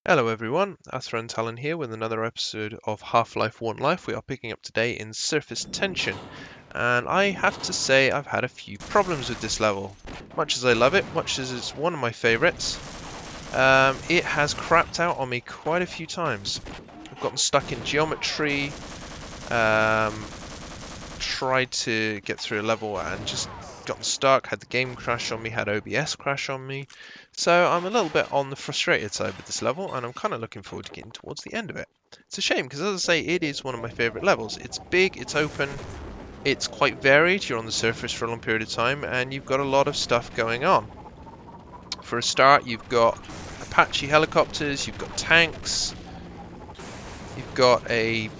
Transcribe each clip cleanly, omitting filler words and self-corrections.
Hello everyone, Athrun Talan here with another episode of Half-Life 1 Life. We are picking up today in Surface Tension, and I have to say I've had a few problems with this level. Much as I love it, much as it's one of my favourites, it has crapped out on me quite a few times. I've gotten stuck in geometry, tried to get through a level and just gotten stuck, had the game crash on me, had OBS crash on me. So I'm a little bit on the frustrated side with this level, and I'm kind of looking forward to getting towards the end of it. It's a shame, because as I say, it is one of my favourite levels. It's big, it's open, it's quite varied, you're on the surface for a long period of time, and you've got a lot of stuff going on. For a start, you've got Apache helicopters, you've got tanks, you've got a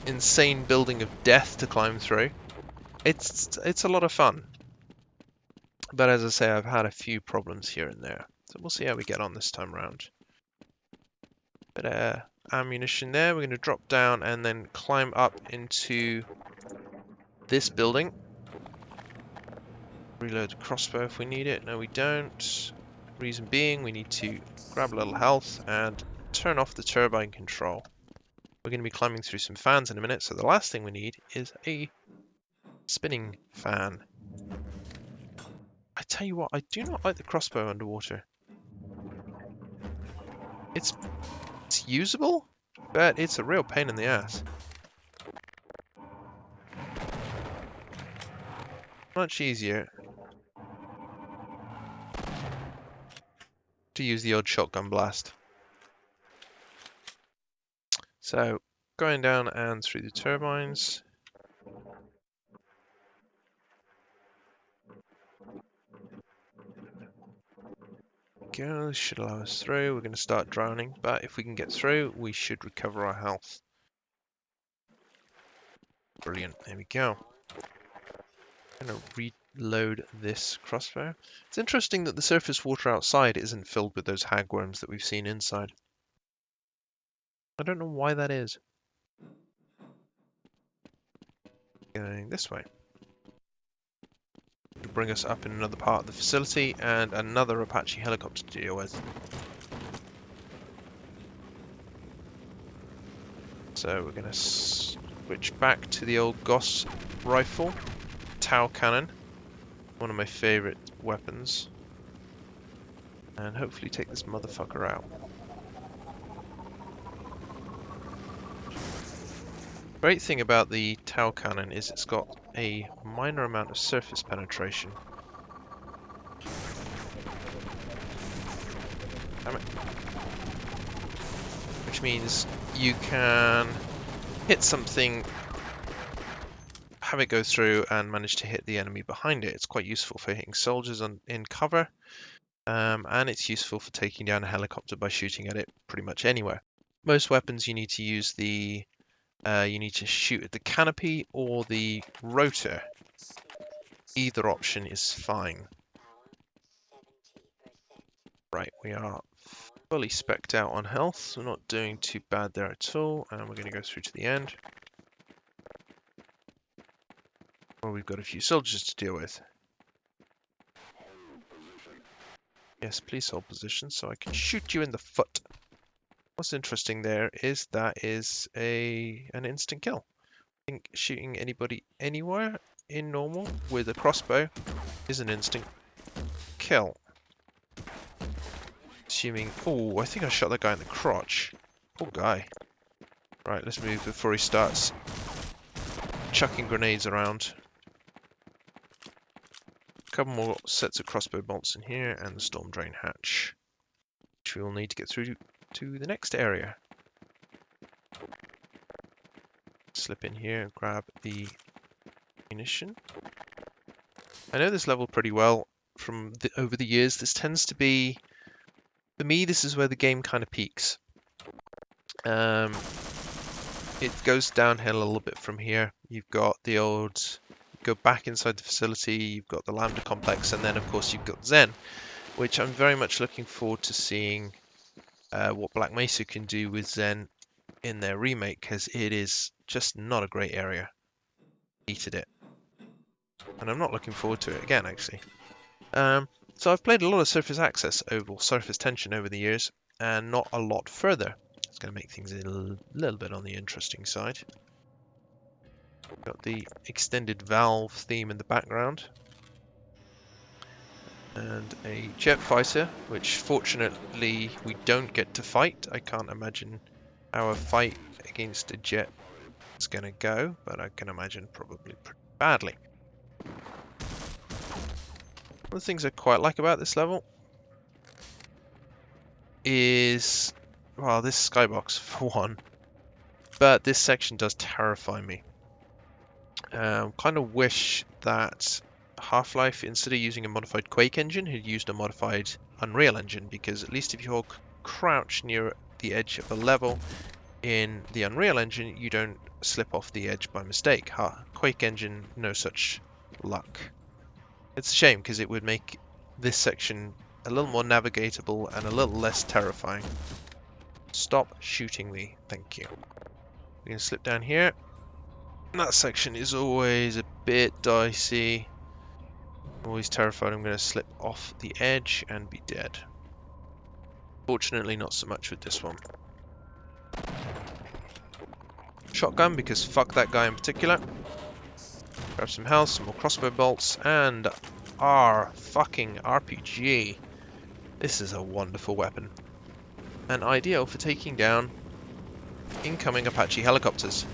insane building of death to climb through. It's a lot of fun. But as I say, I've had a few problems here and there. So we'll see how we get on this time round. Bit of ammunition there. We're going to drop down and then climb up into this building. Reload the crossbow if we need it. No, we don't. Reason being, we need to grab a little health and turn off the turbine control. We're going to be climbing through some fans in a minute, so the last thing we need is a spinning fan. I tell you what, I do not like the crossbow underwater. It's usable, but it's a real pain in the ass. Much easier to use the old shotgun blast. So, going down and through the turbines. Go, should allow us through. We're going to start drowning, but if we can get through, we should recover our health. Brilliant, there we go. I'm going to reload this crossbow. It's interesting that the surface water outside isn't filled with those hagworms that we've seen inside. I don't know why that is. Going this way. To bring us up in another part of the facility and another Apache helicopter to deal with. So we're going to switch back to the old Gauss rifle, Tau cannon, one of my favourite weapons, and hopefully take this motherfucker out. Great thing about the Tau cannon is it's got a minor amount of surface penetration. Damn it. Which means you can hit something, have it go through and manage to hit the enemy behind it. It's quite useful for hitting soldiers in cover, and it's useful for taking down a helicopter by shooting at it pretty much anywhere. Most weapons you need to use you need to shoot at the canopy or the rotor. Either option is fine. Right, we are fully specced out on health, so we're not doing too bad there at all, and we're going to go through to the end. Well, we've got a few soldiers to deal with. Yes, please hold position so I can shoot you in the foot. What's interesting there is that is an instant kill. I think shooting anybody anywhere in normal with a crossbow is an instant kill. Assuming... Oh, I think I shot that guy in the crotch. Poor guy. Right, let's move before he starts chucking grenades around. A couple more sets of crossbow bolts in here and the storm drain hatch, which we will need to get through to the next area. Slip in here and grab the munition. I know this level pretty well from over the years. This tends to be, for me, this is where the game kind of peaks. It goes downhill a little bit from here. You've got the old, go back inside the facility, you've got the Lambda complex, and then of course you've got Zen, which I'm very much looking forward to seeing what Black Mesa can do with Zen in their remake, because it is just not a great area. Hated it. And I'm not looking forward to it again, actually. So I've played a lot of Surface Access over, or Surface Tension over the years, and not a lot further. It's going to make things a little bit on the interesting side. Got the extended valve theme in the background. And a jet fighter, which fortunately we don't get to fight. I can't imagine how a fight against a jet is going to go, but I can imagine probably pretty badly. One of the things I quite like about this level is, well, this skybox for one, but this section does terrify me. Kind of wish that Half-Life, instead of using a modified Quake engine, had used a modified Unreal engine, because at least if you crouch near the edge of a level in the Unreal engine, you don't slip off the edge by mistake. Quake engine, no such luck. It's a shame, because it would make this section a little more navigatable and a little less terrifying. Stop shooting me, thank you. We're going to slip down here. That section is always a bit dicey. Always terrified I'm going to slip off the edge and be dead. Fortunately, not so much with this one. Shotgun, because fuck that guy in particular. Grab some health, some more crossbow bolts, and our fucking RPG. This is a wonderful weapon. And ideal for taking down incoming Apache helicopters.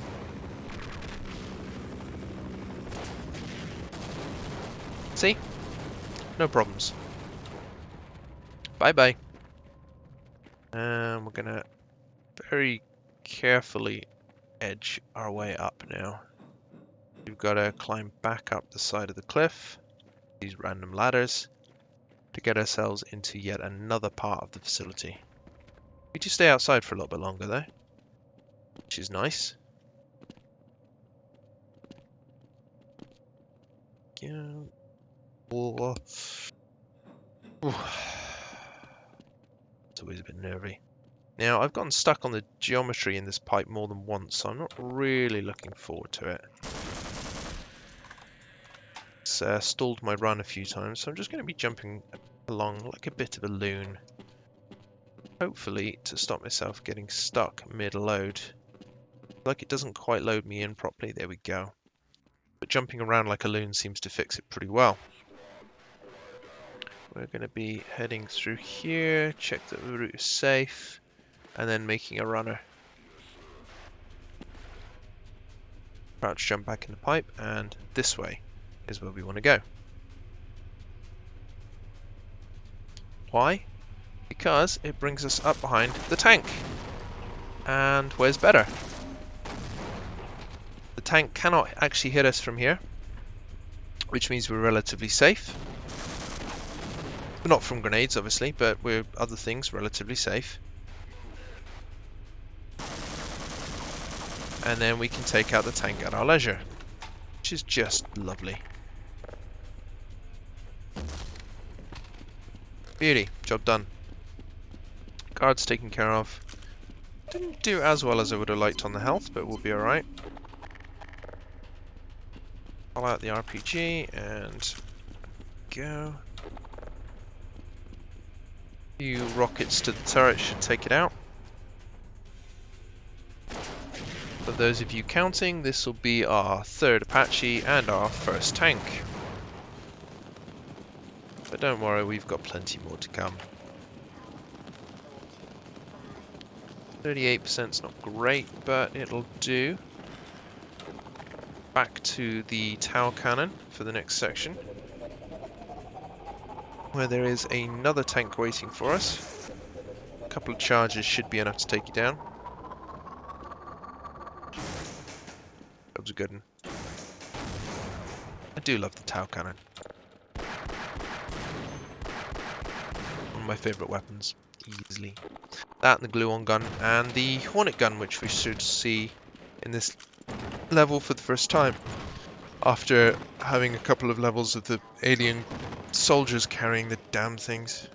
See? No problems. Bye-bye. And we're gonna very carefully edge our way up now. We've got to climb back up the side of the cliff, these random ladders, to get ourselves into yet another part of the facility. We just stay outside for a little bit longer though, which is nice. Yeah. Oh. It's always a bit nervy. Now, I've gotten stuck on the geometry in this pipe more than once, so I'm not really looking forward to it. It's stalled my run a few times, so I'm just going to be jumping along like a bit of a loon. Hopefully to stop myself getting stuck mid-load. Like it doesn't quite load me in properly, there we go. But jumping around like a loon seems to fix it pretty well. We're going to be heading through here, check that the route is safe, and then making a runner. Crouch jump back in the pipe, and this way is where we want to go. Why? Because it brings us up behind the tank. And where's better? The tank cannot actually hit us from here, which means we're relatively safe. Not from grenades, obviously, but we're other things relatively safe. And then we can take out the tank at our leisure, which is just lovely. Beauty, job done. Guards taken care of. Didn't do as well as I would have liked on the health, but we'll be alright. Pull out the RPG and go. A few rockets to the turret should take it out. For those of you counting, this will be our third Apache and our first tank. But don't worry, we've got plenty more to come. 38% is not great, but it'll do. Back to the tower cannon for the next section, where there is another tank waiting for us. A couple of charges should be enough to take you down. That was a good one. I do love the tower cannon. One of my favourite weapons, easily. That and the glue-on gun, and the Hornet gun, which we should see in this level for the first time, after having a couple of levels of the alien soldiers carrying the damn things.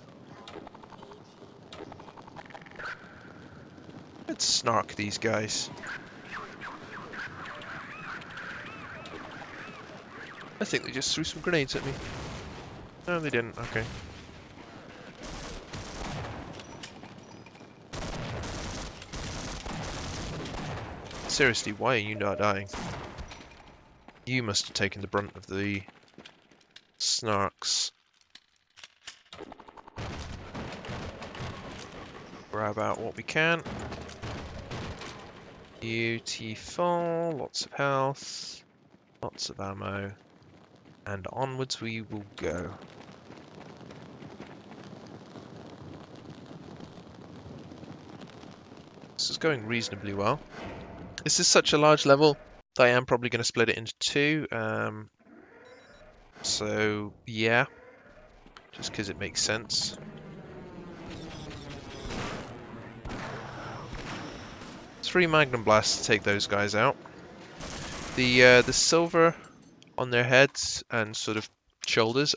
Let's snark these guys. I think they just threw some grenades at me. No, they didn't. Okay. Seriously, why are you not dying? You must have taken the brunt of the snarks. Grab out what we can. Beautiful. Lots of health. Lots of ammo. And onwards we will go. This is going reasonably well. This is such a large level that I am probably going to split it into two. So, yeah. Just because it makes sense. Three Magnum Blasts to take those guys out. The silver on their heads and sort of shoulders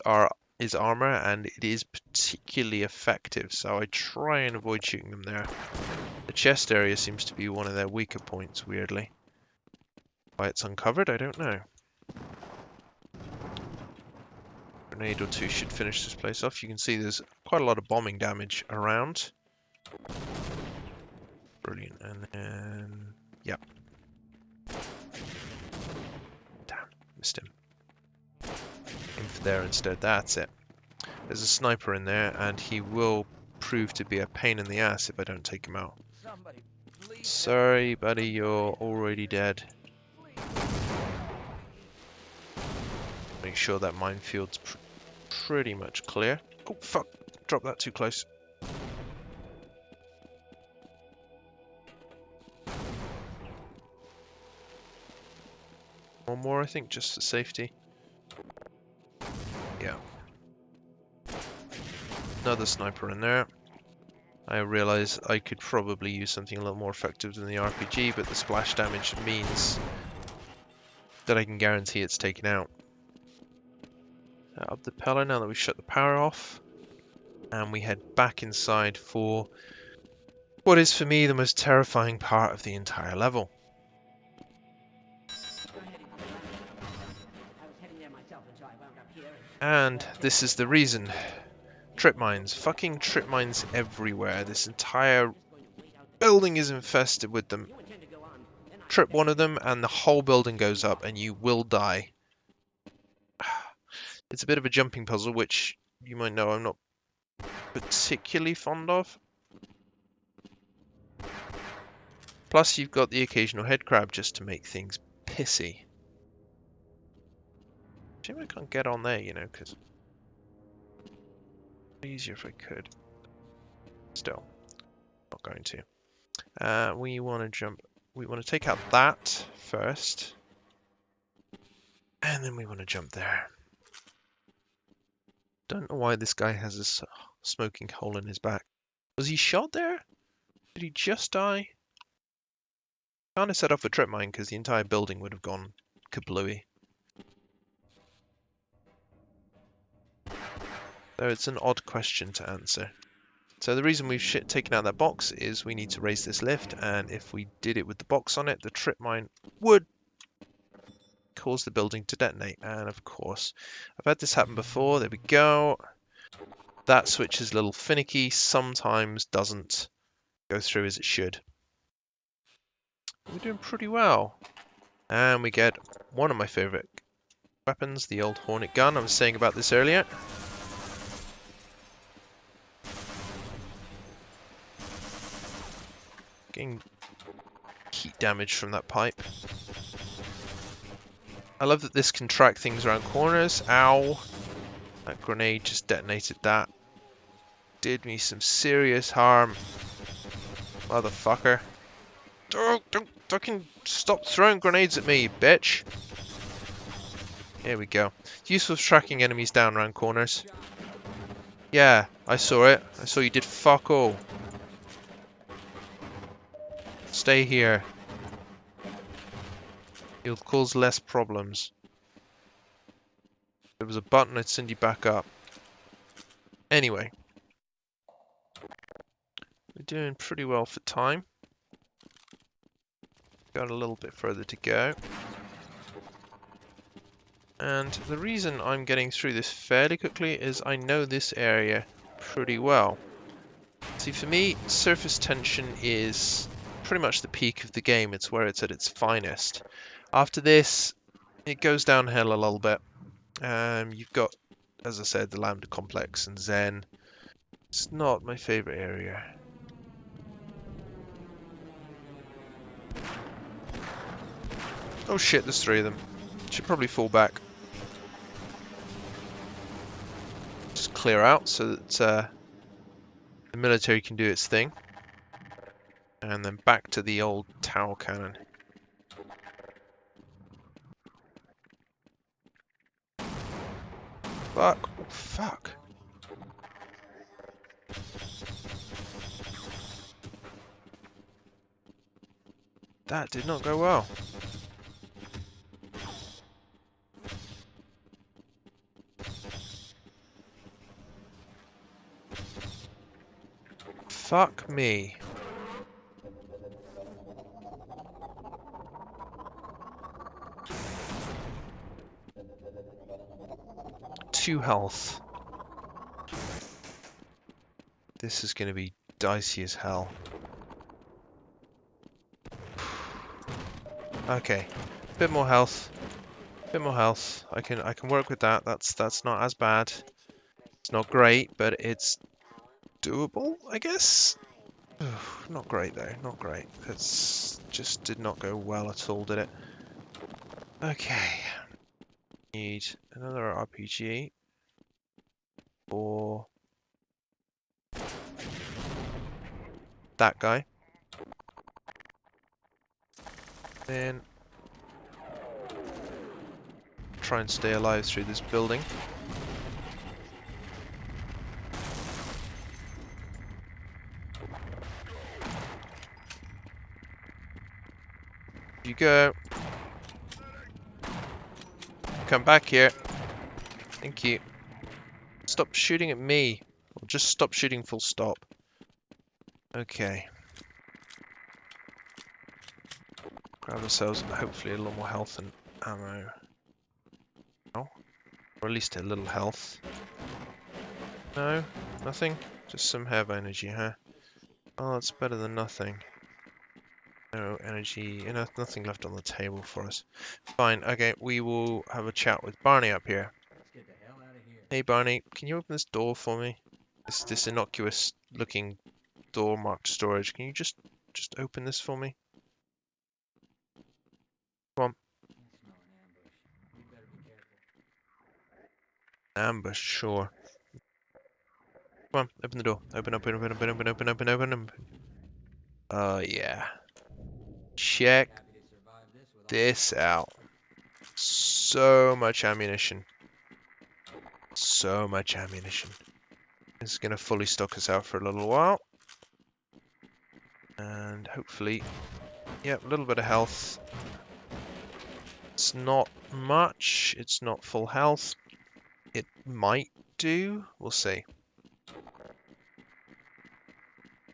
is armor, and it is particularly effective, so I try and avoid shooting them there. The chest area seems to be one of their weaker points, weirdly. Why it's uncovered, I don't know. Grenade or two should finish this place off. You can see there's quite a lot of bombing damage around. Brilliant, and then... yeah. Damn, missed him. Aim for there instead, that's it. There's a sniper in there, and he will prove to be a pain in the ass if I don't take him out. Sorry, buddy, you're already dead. Make sure that minefield's pretty much clear. Oh, fuck. Dropped that too close. One more, I think, just for safety. Yeah. Another sniper in there. I realise I could probably use something a little more effective than the RPG, but the splash damage means that I can guarantee it's taken out. Up the pellet now that we've shut the power off. And we head back inside for what is for me the most terrifying part of the entire level. And this is the reason. Trip mines. Fucking trip mines everywhere. This entire building is infested with them. Trip one of them and the whole building goes up and you will die. It's a bit of a jumping puzzle, which you might know I'm not particularly fond of. Plus you've got the occasional head crab just to make things pissy. Shame I can't get on there, you know, because easier if I could. Still, not going to. We want to jump. We want to take out that first, and then we want to jump there. Don't know why this guy has a smoking hole in his back. Was he shot there? Did he just die? Kind of set off a trip mine because the entire building would have gone kablooey. Though it's an odd question to answer. So the reason we've taken out that box is we need to raise this lift, and if we did it with the box on it, the trip mine would cause the building to detonate. And of course, I've had this happen before. There we go. That switch is a little finicky, sometimes doesn't go through as it should. We're doing pretty well. And we get one of my favorite weapons, the old Hornet gun. I was saying about this earlier. Getting heat damage from that pipe. I love that this can track things around corners. Ow. That grenade just detonated that. Did me some serious harm. Motherfucker. Don't fucking stop throwing grenades at me, bitch. Here we go. It's useful for tracking enemies down around corners. Yeah, I saw it. I saw you did fuck all. Stay here. You'll cause less problems. If there was a button, I'd send you back up. Anyway. We're doing pretty well for time. Got a little bit further to go. And the reason I'm getting through this fairly quickly is I know this area pretty well. See, for me, surface tension is pretty much the peak of the game. It's where it's at its finest. After this, it goes downhill a little bit. You've got, as I said, the Lambda Complex and Zen. It's not my favorite area. Oh shit, there's 3 of them. Should probably fall back. Just clear out so that the military can do its thing. And then back to the old tower cannon. Fuck. Oh, fuck. That did not go well. Fuck me. Two health. This is going to be dicey as hell. Okay, bit more health. Bit more health. I can work with that. That's not as bad. It's not great, but it's doable, I guess. Not great though. Not great. It's just did not go well at all, did it? Okay. Need another RPG for that guy. Then try and stay alive through this building. You go. Come back here. Thank you. Stop shooting at me. Or just stop shooting full stop. Okay. Grab ourselves hopefully a little more health and ammo. Oh. Or at least a little health. No? Nothing? Just some heavy energy, huh? Oh, that's better than nothing. No energy, nothing left on the table for us. Fine, okay, we will have a chat with Barney up here. Let's get the hell out of here. Hey Barney, can you open this door for me? This innocuous looking door marked storage. Can you just open this for me? Come on. I smell an ambush. You better be careful. Ambush, sure. Come on, open the door. Open, open, open, open, open, open, open, open, open. Yeah. Check Happy to survive this with all this out. So much ammunition. So much ammunition. This is going to fully stock us out for a little while. And hopefully, yep, a little bit of health. It's not much. It's not full health. It might do. We'll see.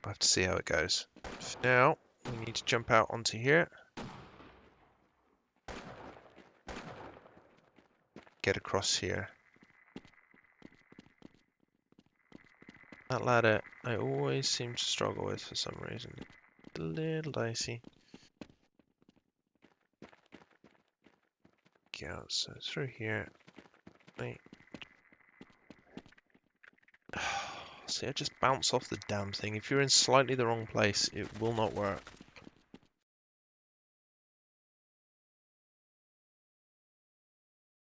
We'll have to see how it goes. For now, we need to jump out onto here. Get across here. That ladder, I always seem to struggle with for some reason. A little dicey. Go, so through here. Wait. See, I just bounce off the damn thing. If you're in slightly the wrong place, it will not work.